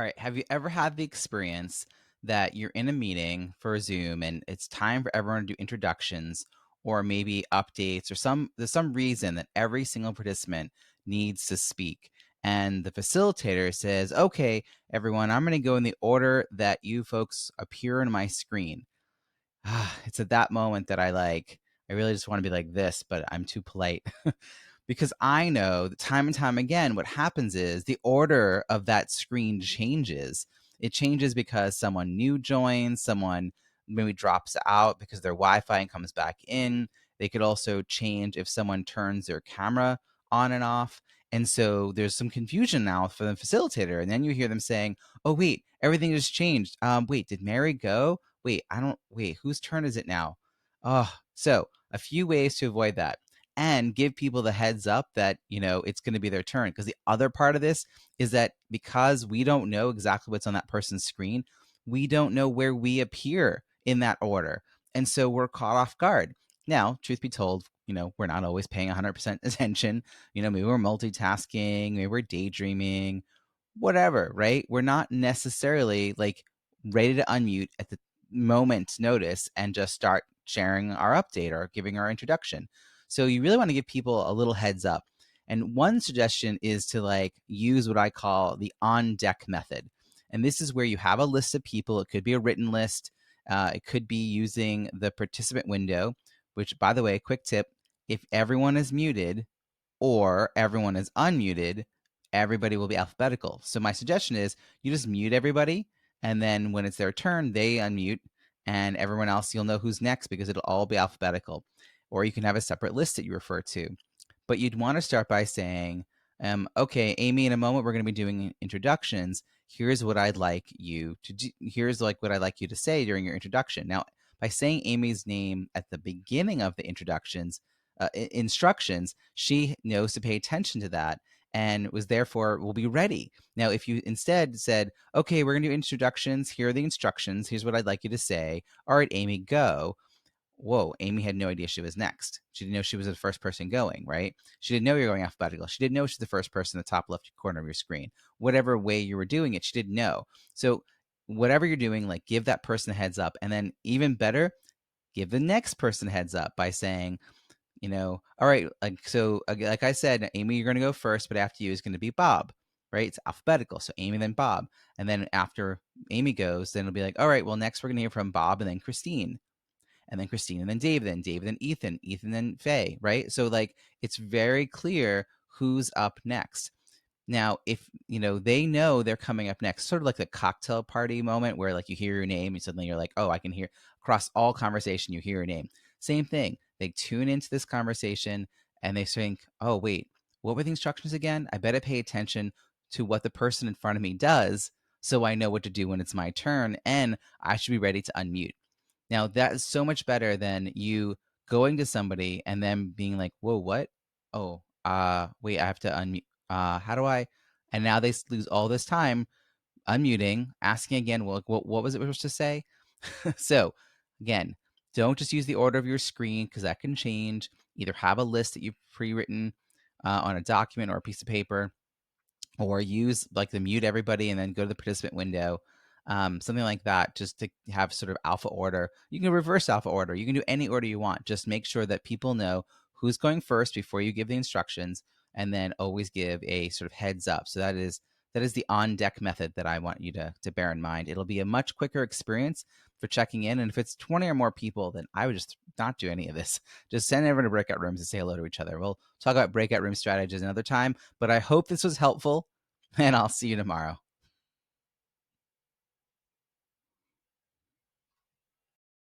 right, have you ever had the experience that you're in a meeting for a Zoom and it's time for everyone to do introductions or maybe updates or there's some reason that every single participant needs to speak and the facilitator says, "Okay, everyone, I'm going to go in the order that you folks appear on my screen." It's at that moment that I really just want to be like this, but I'm too polite. Because I know that time and time again, what happens is the order of that screen changes. It changes because someone new joins, someone maybe drops out because their Wi-Fi and comes back in. They could also change if someone turns their camera on and off. And so there's some confusion now for the facilitator. And then you hear them saying, "Oh, wait, everything has changed. Wait, did Mary go? Wait, whose turn is it now?" Oh, so a few ways to avoid that and give people the heads up that, it's going to be their turn. Because the other part of this is that because we don't know exactly what's on that person's screen, we don't know where we appear in that order. And so we're caught off guard. Now, truth be told, we're not always paying 100% attention. Maybe we're multitasking, maybe we're daydreaming, whatever, right? We're not necessarily like ready to unmute at the moment's notice and just start sharing our update or giving our introduction. So you really want to give people a little heads up. And one suggestion is to use what I call the on deck method. And this is where you have a list of people. It could be a written list. It could be using the participant window, which, by the way, quick tip, if everyone is muted or everyone is unmuted, everybody will be alphabetical. So my suggestion is you just mute everybody, and then when it's their turn, they unmute, and everyone else, you'll know who's next because it'll all be alphabetical. Or you can have a separate list that you refer to. But you'd want to start by saying, "Okay, Amy, in a moment we're going to be doing introductions. Here's what I'd like you to do. Here's what I'd like you to say during your introduction." Now, by saying Amy's name at the beginning of the instructions, she knows to pay attention to that and was therefore will be ready. Now, if you instead said, "Okay, we're going to do introductions. Here are the instructions. Here's what I'd like you to say. All right, Amy, go." Whoa, Amy had no idea she was next. She didn't know she was the first person going, right? She didn't know you were going alphabetical. She didn't know she's the first person in the top left corner of your screen. Whatever way you were doing it, she didn't know. So whatever you're doing, give that person a heads up. And then even better, give the next person a heads up by saying, "All right, like I said, Amy, you're going to go first, but after you is going to be Bob." Right? It's alphabetical. So Amy, then Bob. And then after Amy goes, then it'll be like, "All right, well, next we're going to hear from Bob and then Christine, and then Christine, and then David, then Ethan, then Faye," right? So it's very clear who's up next. Now, if they know they're coming up next, sort of like the cocktail party moment where you hear your name and suddenly you're like, "Oh, I can hear across all conversation, you hear your name." Same thing. They tune into this conversation and they think, "Oh, wait, what were the instructions again? I better pay attention to what the person in front of me does so I know what to do when it's my turn, and I should be ready to unmute." Now, that is so much better than you going to somebody and then being like, "Whoa, what? Oh, wait, I have to unmute. How do I?" And now they lose all this time unmuting, asking again, "Well, what was it we're supposed to say?" So, again, don't just use the order of your screen because that can change. Either have a list that you've pre-written on a document or a piece of paper, or use the mute everybody and then go to the participant window, something like that, just to have sort of alpha order. You can reverse alpha order. You can do any order you want. Just make sure that people know who's going first before you give the instructions, and then always give a sort of heads up. So that is the on deck method that I want you to bear in mind. It'll be a much quicker experience for checking in. And if it's 20 or more people, then I would just not do any of this. Just send everyone to breakout rooms and say hello to each other. We'll talk about breakout room strategies another time, but I hope this was helpful, and I'll see you tomorrow.